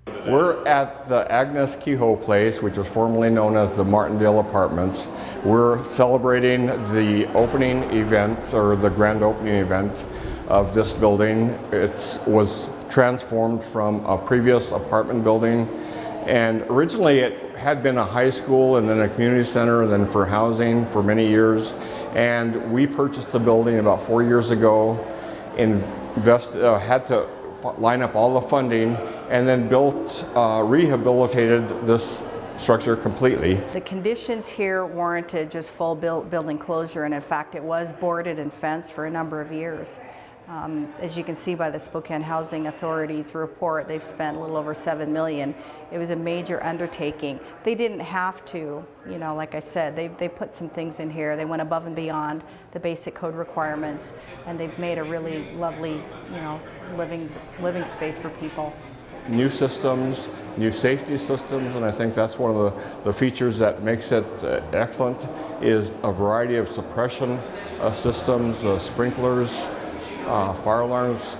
We're at the Agnes Kehoe place, which was formerly known as the Martindale Apartments. We're celebrating the opening event, or the grand opening event of this building. It was transformed from a previous apartment building, and originally it had been a high school and then a community center and then for housing for many years. And we purchased the building about 4 years ago, had to line up all the funding, and then rehabilitated this structure completely. The conditions here warranted just full building closure, and in fact it was boarded and fenced for a number of years. As you can see by the Spokane Housing Authority's report, they've spent a little over $7 million. It was a major undertaking. They didn't have to, like I said, they put some things in here. They went above and beyond the basic code requirements, and they've made a really lovely, living space for people. New systems, new safety systems, and I think that's one of the features that makes it excellent, is a variety of suppression systems, sprinklers, fire alarms,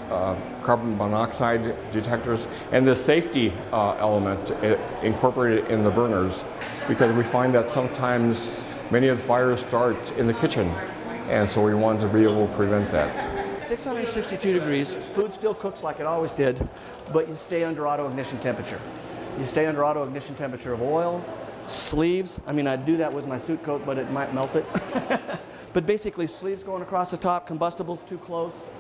carbon monoxide detectors, and the safety element incorporated in the burners, because we find that sometimes many of the fires start in the kitchen, and so we wanted to be able to prevent that. 662 degrees, food still cooks like it always did, but you stay under auto ignition temperature. You stay under auto ignition temperature of oil, sleeves. I mean, I'd do that with my suit coat, but it might melt it. But basically, sleeves going across the top, combustibles too close,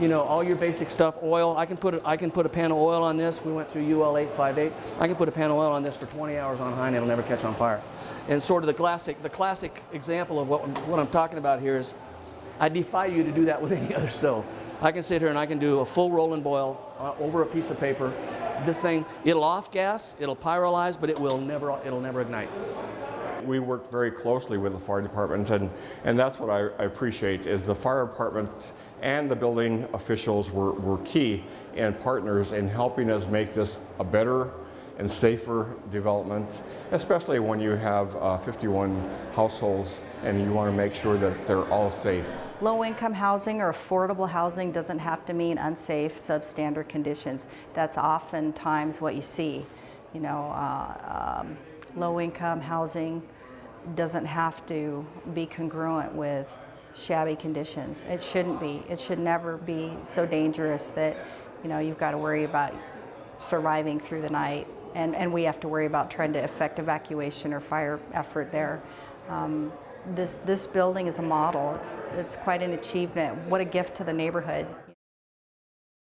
all your basic stuff, oil. I can put a pan of oil on this. We went through UL 858. I can put a pan of oil on this for 20 hours on high and it'll never catch on fire. And sort of the classic example of what I'm talking about here is, I defy you to do that with any other stove. I can sit here and I can do a full roll and boil over a piece of paper. This thing, it'll off gas, it'll pyrolyze, but it'll never ignite. We worked very closely with the fire department, and that's what I appreciate, is the fire department and the building officials were key and partners in helping us make this a better and safer development, especially when you have 51 households and you want to make sure that they're all safe. Low-income housing or affordable housing doesn't have to mean unsafe, substandard conditions. That's oftentimes what you see. Low-income housing doesn't have to be congruent with shabby conditions. It shouldn't be. It should never be so dangerous that you've got to worry about surviving through the night, and we have to worry about trying to effect evacuation or fire effort there. This building is a model. It's quite an achievement. What a gift to the neighborhood.